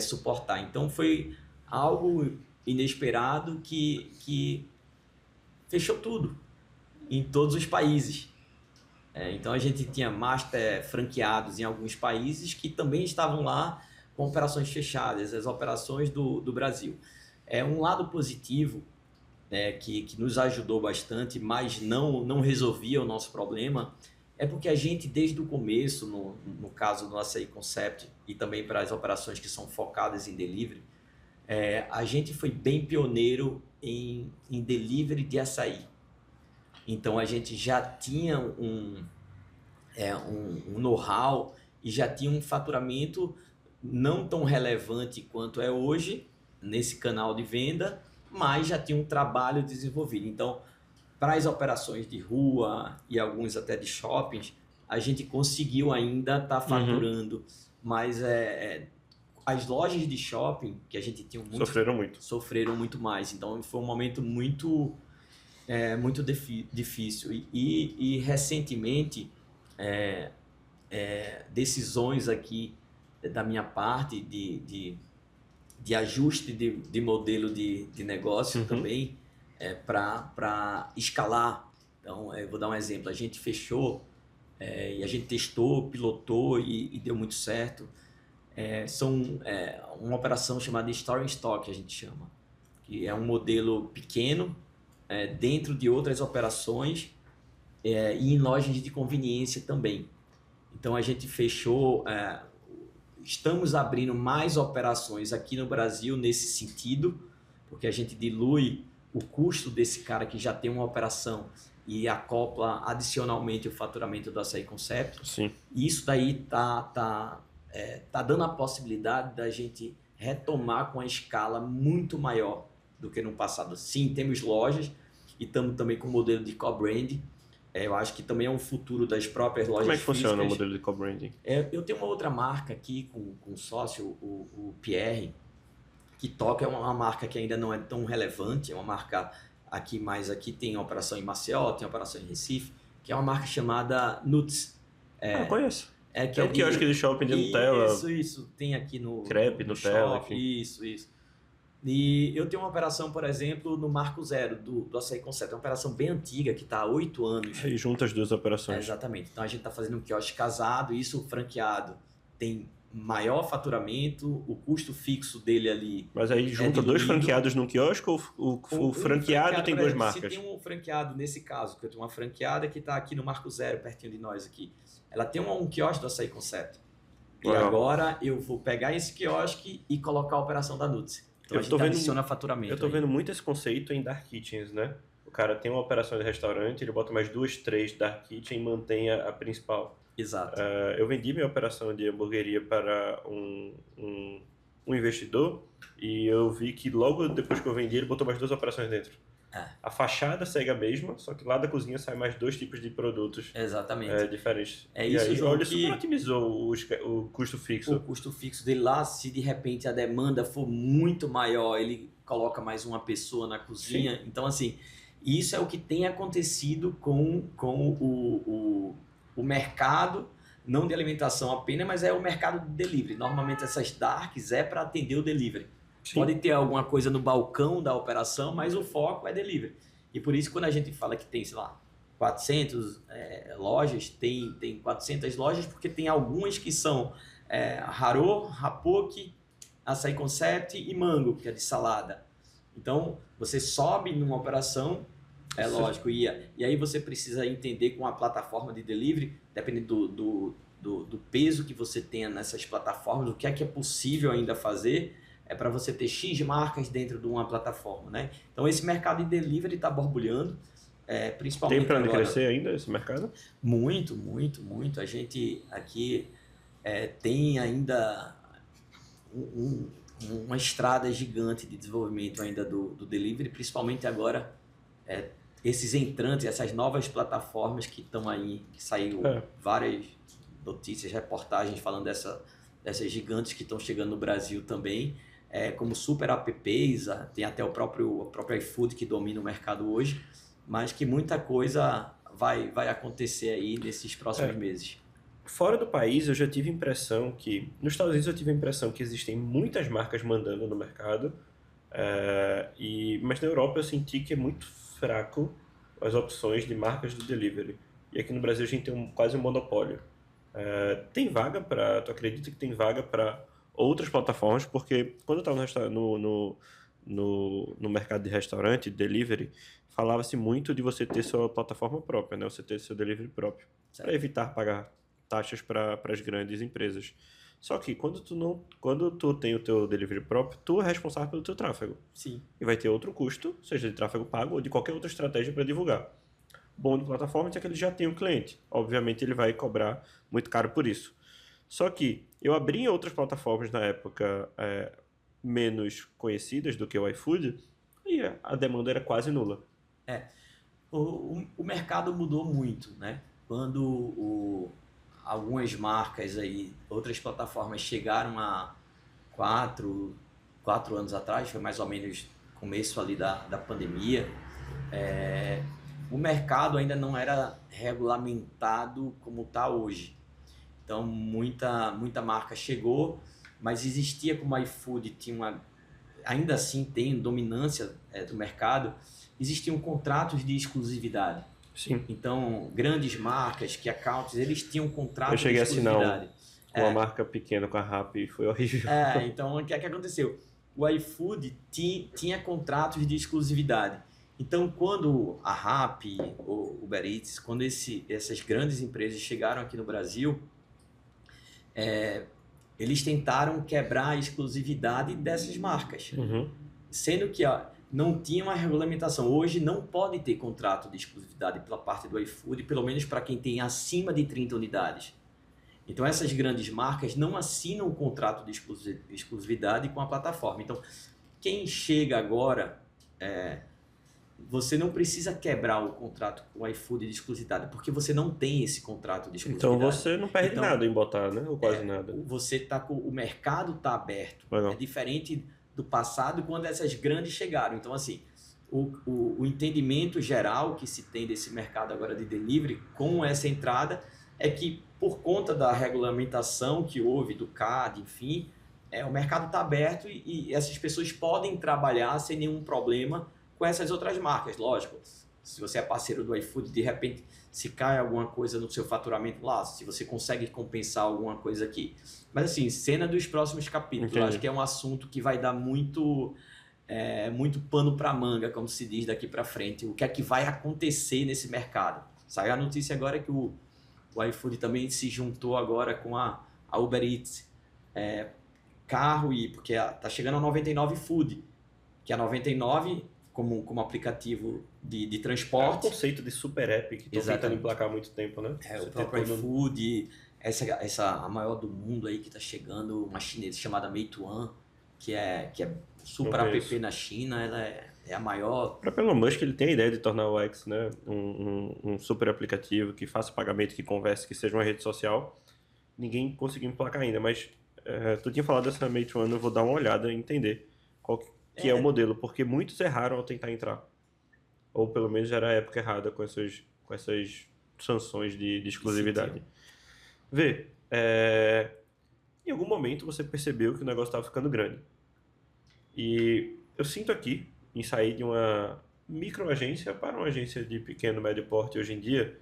suportar. Então foi algo inesperado que fechou tudo em todos os países. Então a gente tinha master franqueados em alguns países que também estavam lá com operações fechadas, as operações do Brasil. Um lado positivo que nos ajudou bastante, mas não resolvia o nosso problema, é porque a gente, desde o começo, no caso do Açaí Concept e também para as operações que são focadas em delivery, a gente foi bem pioneiro em delivery de açaí. Então a gente já tinha um know-how e já tinha um faturamento não tão relevante quanto é hoje nesse canal de venda, mas já tinha um trabalho desenvolvido. Então, para as operações de rua e alguns até de shoppings, a gente conseguiu ainda estar faturando, mas as lojas de shopping que a gente tinha sofreram muito mais. Então, foi um momento muito difícil. E recentemente, decisões aqui da minha parte de ajuste de modelo de negócio também para escalar. Então, eu vou dar um exemplo. A gente fechou e a gente testou, pilotou e deu muito certo. Uma operação chamada Store in Stock, a gente chama, que é um modelo pequeno dentro de outras operações e em lojas de conveniência também. Então a gente fechou, estamos abrindo mais operações aqui no Brasil nesse sentido, porque a gente dilui o custo desse cara que já tem uma operação e acopla adicionalmente o faturamento do Açaí Concept. Sim. E isso daí tá dando a possibilidade da gente retomar com a escala muito maior do que no passado. Sim, temos lojas e estamos também com o modelo de co-brand. Eu acho que também é um futuro das próprias lojas físicas. Como é que funciona o modelo de co-branding? Eu tenho uma outra marca aqui com um sócio, o Pierre, que toca, é uma marca que ainda não é tão relevante, é uma marca aqui tem operação em Maceió, tem operação em Recife, que é uma marca chamada Nuts. Conheço. Que é o quiosque de shopping de Nutella. Isso. Tem aqui no crepe, no Nutella, shopping, enfim. Isso. E eu tenho uma operação, por exemplo, no Marco Zero, do Açaí Concept. É uma operação bem antiga, que está há 8 anos. E junta as duas operações. Exatamente. Então a gente está fazendo um quiosque casado, isso franqueado tem maior faturamento, o custo fixo dele ali. Mas aí junta dois franqueados num quiosque ou o franqueado tem duas marcas? Se tem um franqueado, nesse caso, que eu tenho uma franqueada que está aqui no Marco Zero, pertinho de nós aqui, ela tem um quiosque do Açaí Concept. E agora eu vou pegar esse quiosque e colocar a operação da Nuts. Então a gente adiciona faturamento. Eu tô vendo muito esse conceito em Dark Kitchens, né? O cara tem uma operação de restaurante, ele bota mais 2, 3 Dark Kitchen e mantém a principal. Exato. Eu vendi minha operação de hamburgueria para um investidor e eu vi que logo depois que eu vendi, ele botou mais 2 operações dentro. A fachada segue a mesma, só que lá da cozinha sai mais 2 tipos de produtos. Exatamente. Diferentes. Isso, aí, João, ele super otimizou o custo fixo. O custo fixo dele lá, se de repente a demanda for muito maior, ele coloca mais uma pessoa na cozinha. Sim. Então, assim, isso é o que tem acontecido com o mercado, não de alimentação apenas, mas é o mercado de delivery. Normalmente essas darks é para atender o delivery. Sim. Pode ter alguma coisa no balcão da operação, mas o foco é delivery. E por isso, quando a gente fala que tem, sei lá, 400 lojas, tem 400 lojas, porque tem algumas que são Haro, Rapoque, Açaí Concept e Mango, que é de salada. Então, você sobe numa operação, lógico, e aí você precisa entender com a plataforma de delivery, dependendo do peso que você tenha nessas plataformas, o que é possível ainda fazer, para você ter X marcas dentro de uma plataforma, né? Então, esse mercado de delivery está borbulhando, principalmente. Tem para onde crescer ainda esse mercado? Muito, muito, muito. A gente aqui tem ainda uma estrada gigante de desenvolvimento ainda do delivery, principalmente agora esses entrantes, essas novas plataformas que estão aí, que saiu várias notícias, reportagens falando dessas gigantes que estão chegando no Brasil também, como super apps, tem até o próprio iFood que domina o mercado hoje, mas que muita coisa vai acontecer aí nesses próximos meses. Fora do país, eu já tive impressão que... Nos Estados Unidos eu tive a impressão que existem muitas marcas mandando no mercado, mas na Europa eu senti que é muito fraco as opções de marcas de delivery. E aqui no Brasil a gente tem quase um monopólio. Tem vaga para... Tu acredita que tem vaga para outras plataformas? Porque quando eu estava no mercado de restaurante, de delivery, falava-se muito de você ter sua plataforma própria, né? Você ter seu delivery próprio, para evitar pagar taxas para as grandes empresas. Só que quando tu tem o teu delivery próprio, tu é responsável pelo teu tráfego. Sim. E vai ter outro custo, seja de tráfego pago ou de qualquer outra estratégia para divulgar. Bom de plataforma é que ele já tem um cliente. Obviamente ele vai cobrar muito caro por isso. Só que eu abri em outras plataformas na época menos conhecidas do que o iFood e a demanda era quase nula. O mercado mudou muito, né? Quando algumas marcas aí, outras plataformas chegaram há 4 anos atrás, foi mais ou menos começo ali da pandemia, o mercado ainda não era regulamentado como está hoje. Então muita marca chegou, mas existia, como a iFood ainda assim tem dominância do mercado, existiam contratos de exclusividade. Sim. Então, grandes marcas, key accounts, eles tinham contratos de exclusividade. Eu cheguei a assinar uma marca pequena com a Rappi e foi horrível. Então, o que aconteceu? O iFood tinha contratos de exclusividade. Então, quando a Rappi, o Uber Eats, quando essas grandes empresas chegaram aqui no Brasil, eles tentaram quebrar a exclusividade dessas marcas. Uhum. Sendo que não tinha uma regulamentação. Hoje não pode ter contrato de exclusividade pela parte do iFood, pelo menos para quem tem acima de 30 unidades. Então essas grandes marcas não assinam o contrato de exclusividade com a plataforma. Então quem chega agora, você não precisa quebrar o contrato com o iFood de exclusividade, porque você não tem esse contrato de exclusividade. Então você não perde nada em botar, né? Ou quase nada. O mercado está aberto. Legal. É diferente do passado, quando essas grandes chegaram. Então, assim, o entendimento geral que se tem desse mercado agora de delivery com essa entrada é que, por conta da regulamentação que houve, do CAD, enfim, o mercado está aberto e essas pessoas podem trabalhar sem nenhum problema com essas outras marcas. Lógico, se você é parceiro do iFood, de repente, se cai alguma coisa no seu faturamento lá, se você consegue compensar alguma coisa aqui. Mas assim, cena dos próximos capítulos. Entendi. Acho que é um assunto que vai dar muito pano para manga, como se diz daqui para frente. O que é que vai acontecer nesse mercado? Saiu a notícia agora que o iFood também se juntou agora com a Uber Eats. Carro, porque tá chegando a 99 Food, que a 99 como aplicativo de transporte. É o conceito de super app que estão tentando emplacar há muito tempo, né? O próprio iFood, a maior do mundo aí que está chegando, uma chinesa chamada Meituan, que é super app na China, ela é a maior. O próprio Elon Musk, ele tem a ideia de tornar o X, né, um super aplicativo que faça pagamento, que converse, que seja uma rede social. Ninguém conseguiu emplacar ainda, mas tu tinha falado dessa Meituan, eu vou dar uma olhada e entender qual que é o modelo, porque muitos erraram ao tentar entrar. Ou pelo menos era a época errada com essas sanções de exclusividade. Vê, em algum momento você percebeu que o negócio estava ficando grande. E eu sinto aqui, em sair de uma microagência para uma agência de pequeno, médio porte hoje em dia,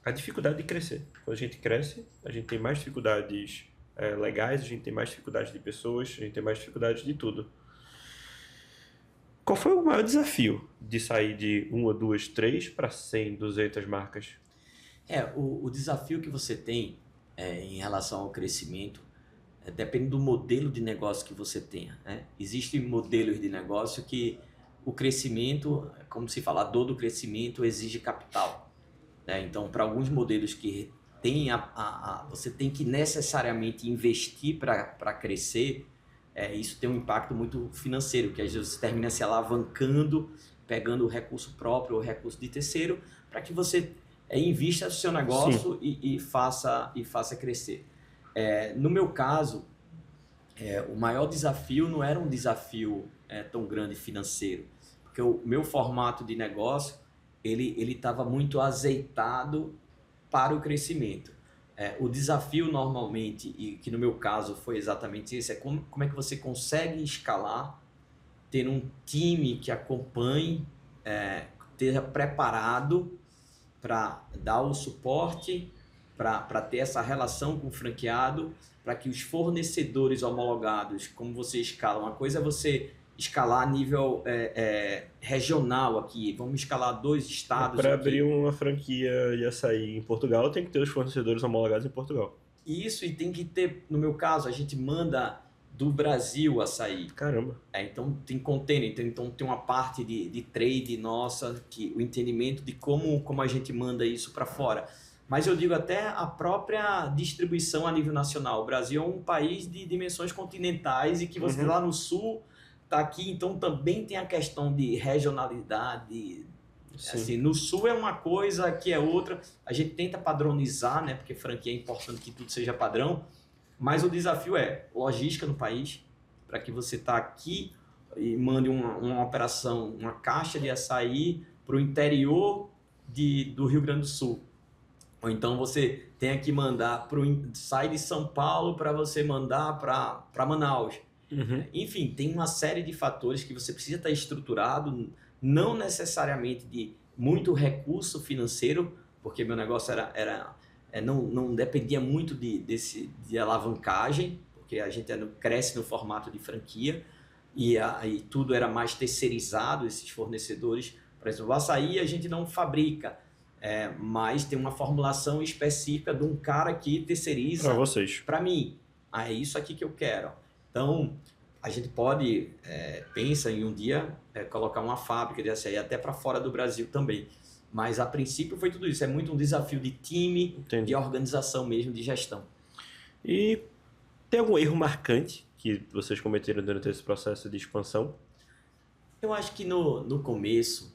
a dificuldade de crescer. Quando a gente cresce, a gente tem mais dificuldades legais, a gente tem mais dificuldades de pessoas, a gente tem mais dificuldades de tudo. Qual foi o maior desafio de sair de 1, 2, 3 para 100, 200 marcas? O desafio que você tem em relação ao crescimento depende do modelo de negócio que você tenha, né? Existem modelos de negócio que o crescimento, como se fala, a dor do crescimento exige capital, né? Então, para alguns modelos que tem você tem que necessariamente investir para crescer, isso tem um impacto muito financeiro, que às vezes você termina se alavancando pegando o recurso próprio ou recurso de terceiro, para que você invista no seu negócio e faça crescer. No meu caso, o maior desafio não era um desafio tão grande financeiro, porque o meu formato de negócio ele estava muito azeitado para o crescimento. O desafio normalmente, e que no meu caso foi exatamente esse, é como é que você consegue escalar, ter um time que acompanhe, esteja preparado para dar o suporte, para ter essa relação com o franqueado, para que os fornecedores homologados, como você escala, uma coisa é você escalar a nível regional aqui, vamos escalar 2 estados Para aqui. abrir uma franquia de açaí em Portugal, tem que ter os fornecedores homologados em Portugal. Isso, e tem que ter, no meu caso, a gente manda do Brasil açaí. Caramba. Então tem container, então tem uma parte de trade nossa, que o entendimento de como a gente manda isso para fora. Mas eu digo até a própria distribuição a nível nacional. O Brasil é um país de dimensões continentais e que você lá no sul está aqui, então também tem a questão de regionalidade. Assim, no sul é uma coisa, aqui é outra. A gente tenta padronizar, né? Porque franquia é importante que tudo seja padrão. Mas o desafio é logística no país, para que você está aqui e mande uma operação, uma caixa de açaí para o interior do Rio Grande do Sul. Ou então você tem que mandar, sai de São Paulo para você mandar para Manaus. Enfim, tem uma série de fatores que você precisa estar estruturado, não necessariamente de muito recurso financeiro, porque meu negócio não dependia muito de alavancagem, porque a gente cresce no formato de franquia e tudo era mais terceirizado, esses fornecedores. Por exemplo, o açaí a gente não fabrica, mas tem uma formulação específica de um cara que terceiriza para vocês. Para mim. É isso aqui que eu quero. Então, a gente pode, pensa em um dia, colocar uma fábrica de açaí até para fora do Brasil também. Mas, a princípio, foi tudo isso. É muito um desafio de time, Entendi. De organização mesmo, de gestão. E tem algum erro marcante que vocês cometeram durante esse processo de expansão? Eu acho que no começo,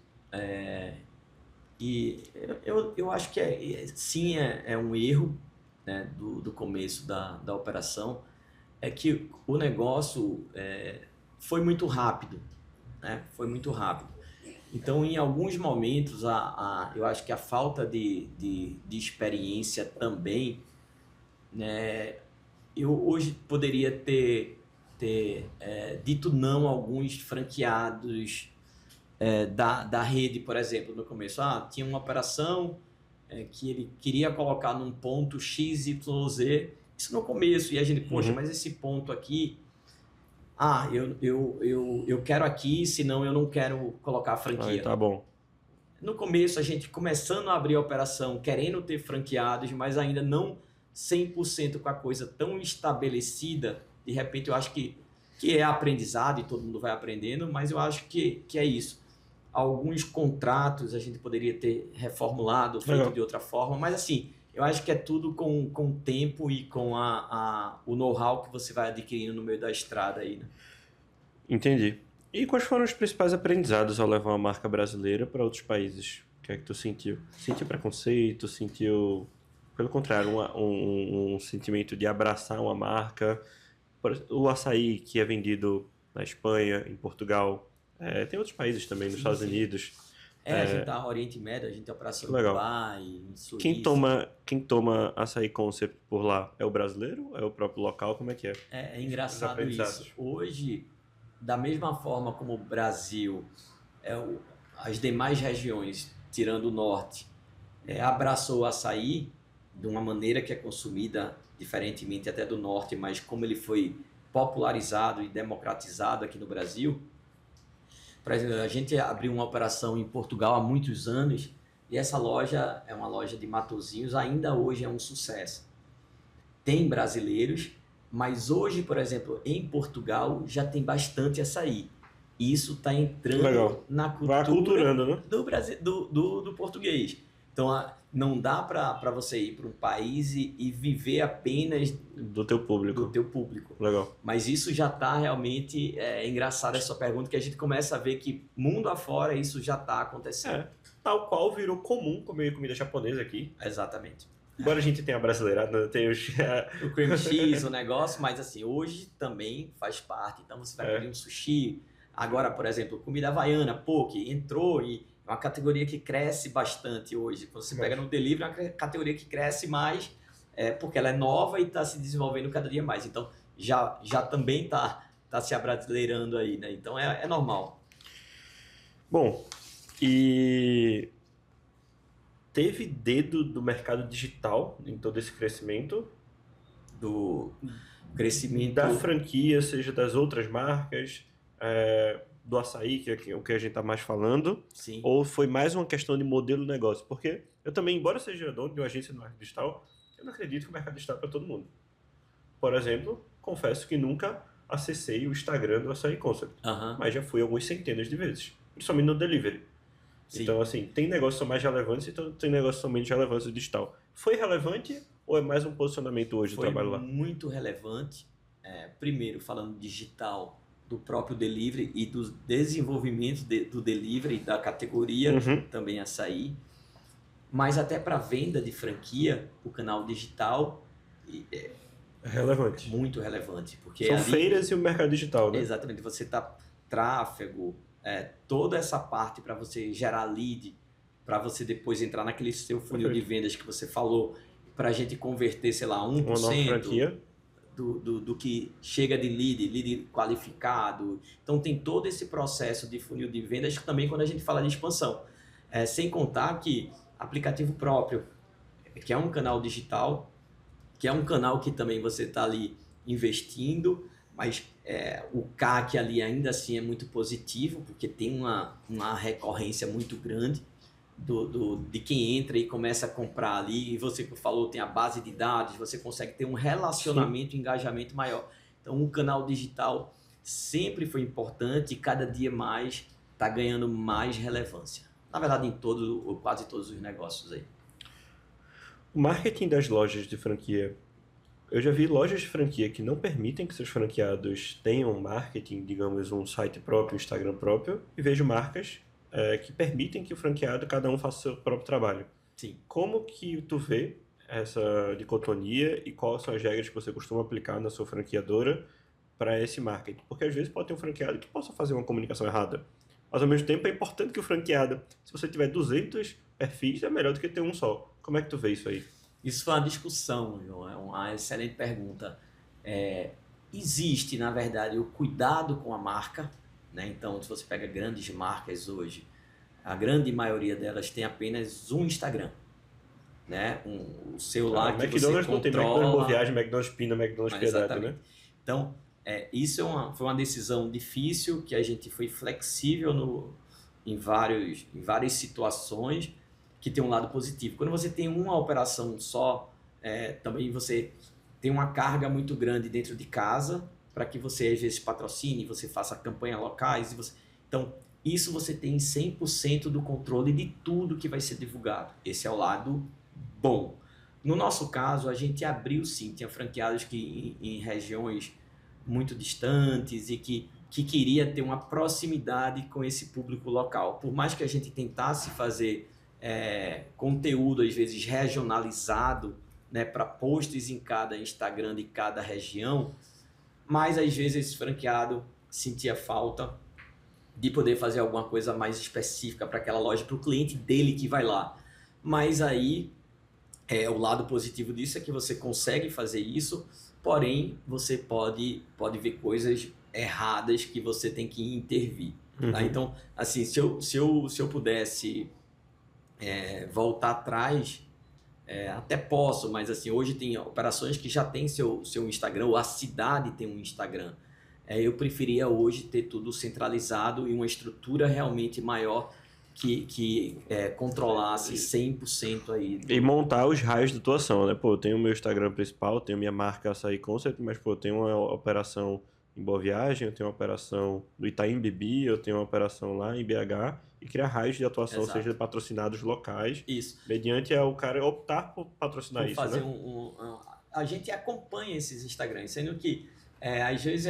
eu acho que sim, é um erro, né, do começo da operação, é que o negócio foi muito rápido, né? Foi muito rápido. Então, em alguns momentos, eu acho que a falta de experiência também, né? Eu hoje poderia ter dito não a alguns franqueados da rede, por exemplo, no começo. Tinha uma operação que ele queria colocar num ponto XYZ, isso no começo, e a gente, poxa, mas esse ponto aqui... eu quero aqui, senão eu não quero colocar a franquia. Tá bom. No começo, a gente começando a abrir a operação, querendo ter franqueados, mas ainda não 100% com a coisa tão estabelecida. De repente, eu acho que é aprendizado e todo mundo vai aprendendo, mas eu acho que é isso. Alguns contratos a gente poderia ter reformulado, feito de outra forma, mas assim... Eu acho que é tudo com o tempo e com o know-how que você vai adquirindo no meio da estrada aí, né? Entendi. E quais foram os principais aprendizados ao levar uma marca brasileira para outros países? O que é que tu sentiu? Sentiu preconceito? Sentiu, pelo contrário, um sentimento de abraçar uma marca? O açaí que é vendido na Espanha, em Portugal, tem outros países também, nos Estados Unidos... A gente tá no Oriente Médio, a gente tem operação em Dubai, em Suíça. Quem toma açaí concept por lá é o brasileiro? É o próprio local? Como é que é? É engraçado isso. Hoje, da mesma forma como o Brasil, as demais regiões, tirando o norte, abraçou o açaí de uma maneira que é consumida diferentemente até do norte, mas como ele foi popularizado e democratizado aqui no Brasil... Por exemplo, a gente abriu uma operação em Portugal há muitos anos e essa loja é uma loja de Matosinhos, ainda hoje é um sucesso. Tem brasileiros, mas hoje, por exemplo, em Portugal já tem bastante açaí. E isso está entrando na cultura né? do português. Então, não dá para você ir para um país e viver apenas do teu público. Legal. Mas isso já está realmente engraçado essa pergunta, que a gente começa a ver que mundo afora isso já está acontecendo. Tal qual virou comum comer comida japonesa aqui. Exatamente. Embora a gente tenha brasileirado, tem o cream cheese, o negócio, mas assim, hoje também faz parte. Então você vai pedir um sushi. Agora, por exemplo, comida havaiana, que entrou e é uma categoria que cresce bastante hoje. Quando você pega no delivery, é uma categoria que cresce mais porque ela é nova e está se desenvolvendo cada dia mais. Então, já também está se abrasileirando aí, né? Então, é normal. Bom, e teve dedo do mercado digital em todo esse crescimento? Do crescimento... Da franquia, seja das outras marcas... do açaí, que é o que a gente está mais falando, Sim. Ou foi mais uma questão de modelo de negócio? Porque eu também, embora seja dono de uma agência no mercado digital, eu não acredito que o mercado digital é para todo mundo. Por exemplo, confesso que nunca acessei o Instagram do Açaí Concept, mas já fui algumas centenas de vezes, principalmente no delivery. Sim. Então, assim, tem negócios que são mais relevantes e tem negócios que são menos relevantes no digital. Foi relevante ou é mais um posicionamento hoje do trabalho lá? Foi muito relevante. Primeiro, falando digital, do próprio delivery e do desenvolvimento do delivery, da categoria também açaí, mas até para venda de franquia, o canal digital é relevante. Muito relevante. Porque são feiras e o mercado digital, né? Exatamente. Você tá tráfego, toda essa parte para você gerar lead, para você depois entrar naquele seu funil de vendas que você falou, para a gente converter, sei lá, 1%. Uma nova franquia. Do que chega de lead qualificado. Então, tem todo esse processo de funil de vendas também quando a gente fala de expansão. Sem contar que aplicativo próprio, que é um canal digital, que é um canal que também você está ali investindo, mas o CAC ali ainda assim é muito positivo, porque tem uma recorrência muito grande de quem entra e começa a comprar ali, e você falou, tem a base de dados, você consegue ter um relacionamento e engajamento maior. Então, o canal digital sempre foi importante e cada dia mais está ganhando mais relevância. Na verdade, em quase todos os negócios aí. O marketing das lojas de franquia. Eu já vi lojas de franquia que não permitem que seus franqueados tenham marketing, digamos, um site próprio, um Instagram próprio, e vejo marcas que permitem que o franqueado, cada um faça o seu próprio trabalho. Sim. Como que tu vê essa dicotomia e quais são as regras que você costuma aplicar na sua franqueadora para esse marketing? Porque às vezes pode ter um franqueado que possa fazer uma comunicação errada, mas ao mesmo tempo é importante que o franqueado, se você tiver 200 perfis, é melhor do que ter um só. Como é que tu vê isso aí? Isso foi uma discussão, João, é uma excelente pergunta. Existe, na verdade, o cuidado com a marca, né? Então, se você pega grandes marcas hoje, a grande maioria delas tem apenas um Instagram, né? O seu lá que McDonald's você não tem McDonald's Boa Viagem, McDonald's Pina, McDonald's Piedade, né? Então, isso foi uma decisão difícil, que a gente foi flexível em várias situações, que tem um lado positivo. Quando você tem uma operação só, também você tem uma carga muito grande dentro de casa, para que você, às vezes, patrocine, você faça campanhas locais. Então, isso você tem 100% do controle de tudo que vai ser divulgado. Esse é o lado bom. No nosso caso, a gente abriu sim, tinha franqueados que em regiões muito distantes e que queria ter uma proximidade com esse público local. Por mais que a gente tentasse fazer conteúdo, às vezes, regionalizado, né, para posts em cada Instagram de cada região, mas às vezes esse franqueado sentia falta de poder fazer alguma coisa mais específica para aquela loja, para o cliente dele que vai lá. Mas aí, o lado positivo disso é que você consegue fazer isso, porém você pode ver coisas erradas que você tem que intervir. Tá? Então, assim, se eu pudesse voltar atrás, até posso, mas assim, hoje tem operações que já tem seu Instagram, ou a cidade tem um Instagram. Eu preferia hoje ter tudo centralizado e uma estrutura realmente maior que controlasse 100% aí. E montar os raios de atuação, né? Pô, eu tenho o meu Instagram principal, tenho minha marca Açaí Concept, mas pô, eu tenho uma operação em Boa Viagem, eu tenho uma operação no Itaim Bibi, eu tenho uma operação lá em BH, e criar raios de atuação, Exato. seja patrocinados locais, Isso. mediante o cara optar por patrocinar Por isso, fazer né? a gente acompanha esses Instagrams, sendo que às vezes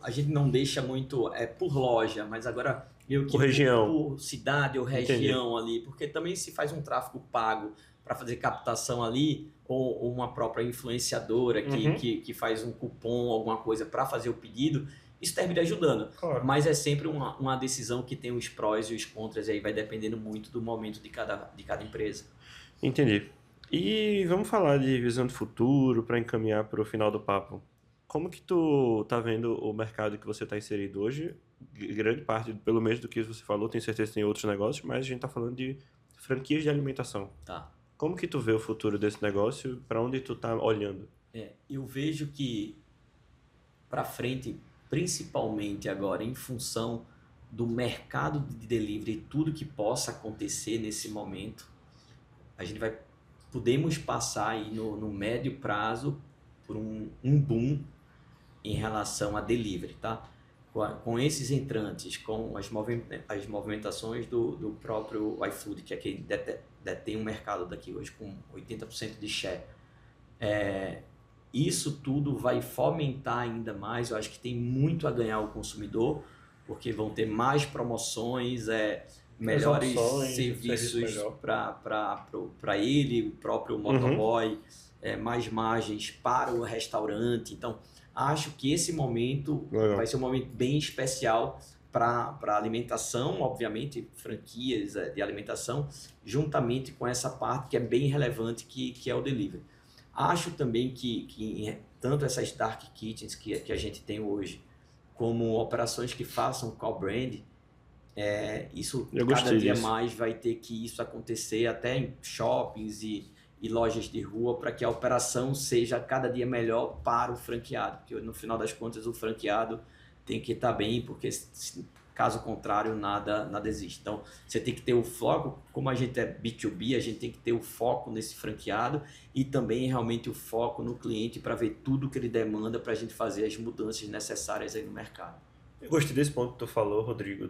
a gente não deixa muito por loja, mas agora meio que Por região. por cidade ou região ali, porque também se faz um tráfego pago para fazer captação ali, ou uma própria influenciadora que faz um cupom, alguma coisa para fazer o pedido, isso termina ajudando. Claro. Mas é sempre uma decisão que tem os prós e os contras, e aí vai dependendo muito do momento de cada empresa. Entendi. E vamos falar de visão de futuro para encaminhar para o final do papo. Como que tu tá vendo o mercado que você está inserido hoje? Grande parte, pelo menos do que você falou, tenho certeza que tem outros negócios, mas a gente está falando de franquias de alimentação. Tá. Como que tu vê o futuro desse negócio? Para onde tu tá olhando? Eu vejo que para frente, principalmente agora, em função do mercado de delivery e tudo que possa acontecer nesse momento, a gente podemos passar aí no médio prazo por um boom em relação a delivery, tá? Com esses entrantes, com as movimentações do próprio iFood, que é quem detém um mercado daqui hoje com 80% de share, isso tudo vai fomentar ainda mais. Eu acho que tem muito a ganhar o consumidor, porque vão ter mais promoções, melhores serviços para ele, o próprio motoboy, mais margens para o restaurante. Então, acho que esse momento vai ser um momento bem especial para alimentação, obviamente, franquias de alimentação, juntamente com essa parte que é bem relevante, que é o delivery. Acho também que tanto essas dark kitchens que a gente tem hoje, como operações que façam call brand, isso cada dia mais vai ter que isso acontecer até em shoppings e lojas de rua, para que a operação seja cada dia melhor para o franqueado, porque no final das contas o franqueado tem que estar bem, porque caso contrário nada existe. Então você tem que ter o foco, como a gente é B2B, a gente tem que ter o foco nesse franqueado e também realmente o foco no cliente para ver tudo que ele demanda para a gente fazer as mudanças necessárias aí no mercado. Eu gostei desse ponto que tu falou, Rodrigo,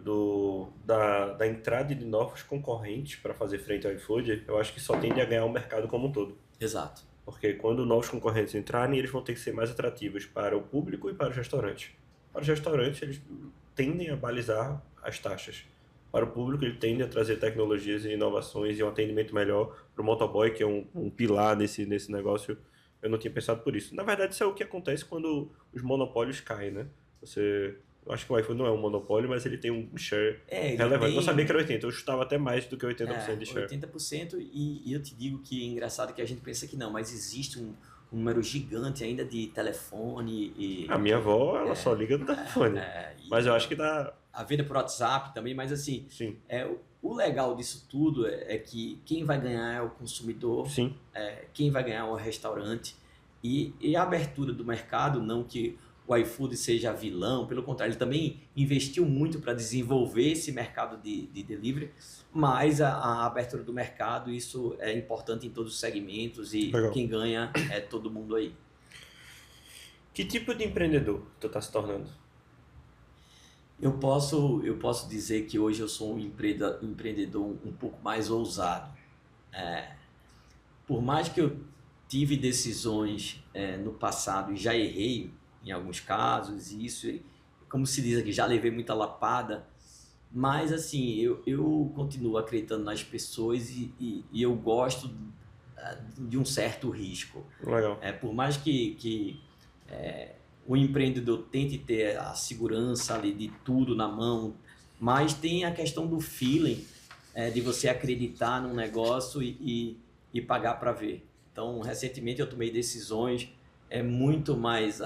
da entrada de novos concorrentes para fazer frente ao iFood. Eu acho que só tende a ganhar o mercado como um todo. Exato. Porque quando novos concorrentes entrarem, eles vão ter que ser mais atrativos para o público e para os restaurantes. Para os restaurantes, eles tendem a balizar as taxas. Para o público, ele tende a trazer tecnologias e inovações e um atendimento melhor. Para o motoboy, que é um pilar nesse negócio, eu não tinha pensado por isso. Na verdade, isso é o que acontece quando os monopólios caem, né? Eu acho que o iFood não é um monopólio, mas ele tem um share relevante. Eu sabia que era 80%, eu chutava até mais do que 80% de share. 80%, e eu te digo que é engraçado que a gente pensa que não, mas existe um número gigante ainda de telefone. A minha avó, ela só liga no telefone, mas eu acho que dá... A venda por WhatsApp também, mas assim, Sim. O legal disso tudo é que quem vai ganhar é o consumidor, Sim. Quem vai ganhar é o restaurante, e a abertura do mercado, não que o iFood seja vilão, pelo contrário, ele também investiu muito para desenvolver esse mercado de delivery, mas a abertura do mercado, isso é importante em todos os segmentos e Legal. Quem ganha é todo mundo aí. Que tipo de empreendedor tu tá se tornando? Eu posso dizer que hoje eu sou um empreendedor um pouco mais ousado. Por mais que eu tive decisões no passado e já errei em alguns casos, e isso, como se diz aqui, já levei muita lapada, mas assim, eu continuo acreditando nas pessoas e eu gosto de um certo risco. Legal. Por mais que o empreendedor tente ter a segurança ali de tudo na mão, mas tem a questão do feeling, de você acreditar num negócio e pagar para ver. Então, recentemente eu tomei decisões muito mais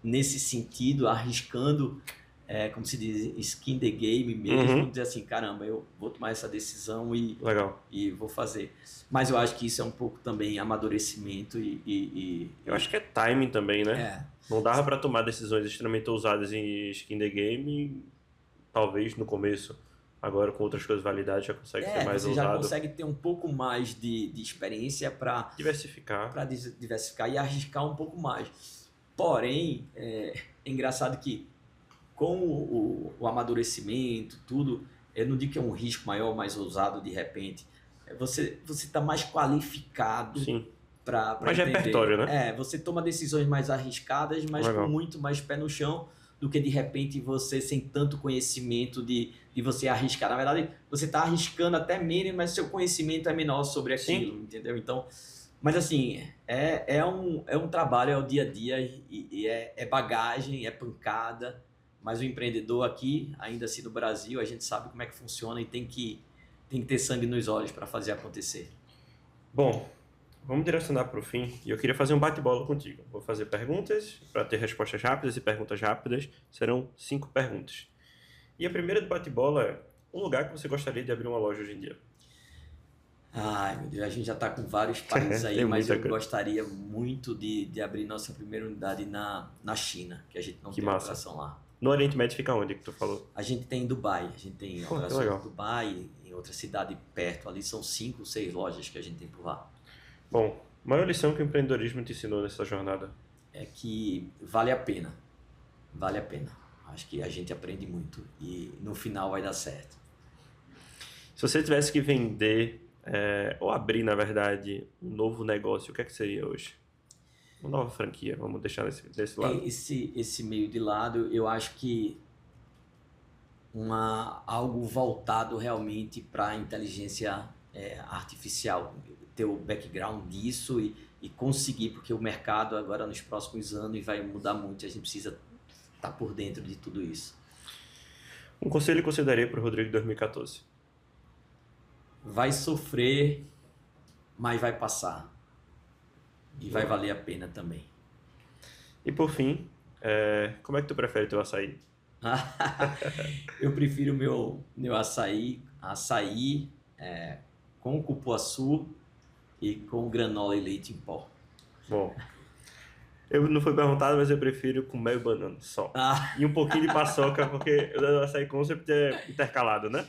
nesse sentido, arriscando, como se diz, skin the game mesmo, dizer assim, caramba, eu vou tomar essa decisão e vou fazer. Mas eu acho que isso é um pouco também amadurecimento Eu acho que é timing também, né? Não dava para tomar decisões extremamente ousadas em skin the game, talvez no começo. Agora, com outras coisas validadas, já consegue ser mais você ousado. já consegue ter um pouco mais de experiência para diversificar e arriscar um pouco mais. Porém, é engraçado que com o amadurecimento, tudo, eu não digo que é um risco maior, mais ousado de repente, você está mais qualificado para mais entender. Repertório, né? Você toma decisões mais arriscadas, mas com muito mais pé no chão do que de repente você sem tanto conhecimento de você arriscar. Na verdade, você está arriscando até menos, mas seu conhecimento é menor sobre aquilo, entendeu? Então, mas assim, é um trabalho, é o dia a dia, e é bagagem, é pancada, mas o empreendedor aqui, ainda assim no Brasil, a gente sabe como é que funciona e tem que ter sangue nos olhos para fazer acontecer. Bom, vamos direcionar para o fim, e eu queria fazer um bate-bola contigo. Vou fazer perguntas para ter respostas rápidas e perguntas rápidas. Serão 5 perguntas. E a primeira do bate-bola é: um lugar que você gostaria de abrir uma loja hoje em dia? Ai, meu Deus, a gente já está com vários países aí, mas eu gostaria muito de abrir nossa primeira unidade na China, que a gente não tem operação lá. No Oriente Médio fica onde que tu falou? A gente tem em Dubai, a gente tem operação em Dubai, em outra cidade perto, ali são 5, 6 lojas que a gente tem por lá. Bom, maior lição que o empreendedorismo te ensinou nessa jornada? É que vale a pena, vale a pena. Acho que a gente aprende muito e no final vai dar certo. Se você tivesse que vender, ou abrir, na verdade, um novo negócio, o que é que seria hoje? Uma nova franquia, vamos deixar desse lado. Esse meio de lado, eu acho que algo voltado realmente para a inteligência artificial, ter o background disso e conseguir, porque o mercado agora nos próximos anos vai mudar muito e a gente precisa estar por dentro de tudo isso. Um conselho que você daria para o Rodrigo de 2014? Vai sofrer, mas vai passar. E vai valer a pena também. E por fim, como é que tu prefere teu açaí? Eu prefiro meu açaí com cupuaçu e com granola e leite em pó. Bom, eu não fui perguntado, mas eu prefiro com mel e banana só. E um pouquinho de paçoca, porque o açaí concept é intercalado, né?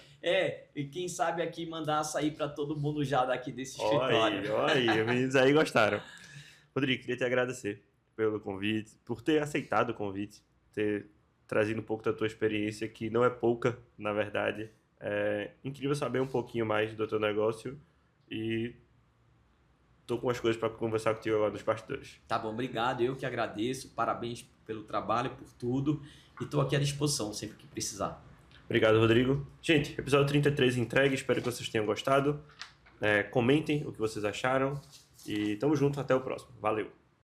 E quem sabe aqui mandar açaí para todo mundo já daqui desse escritório. Olha aí, os meninos aí gostaram. Rodrigo, queria te agradecer pelo convite, por ter aceitado o convite, ter trazido um pouco da tua experiência, que não é pouca, na verdade. É incrível saber um pouquinho mais do teu negócio e tô com umas coisas para conversar contigo agora nos bastidores. Tá bom, obrigado. Eu que agradeço. Parabéns pelo trabalho, por tudo. E estou aqui à disposição sempre que precisar. Obrigado, Rodrigo. Gente, episódio 33 entregue. Espero que vocês tenham gostado. Comentem o que vocês acharam. E tamo junto. Até o próximo. Valeu!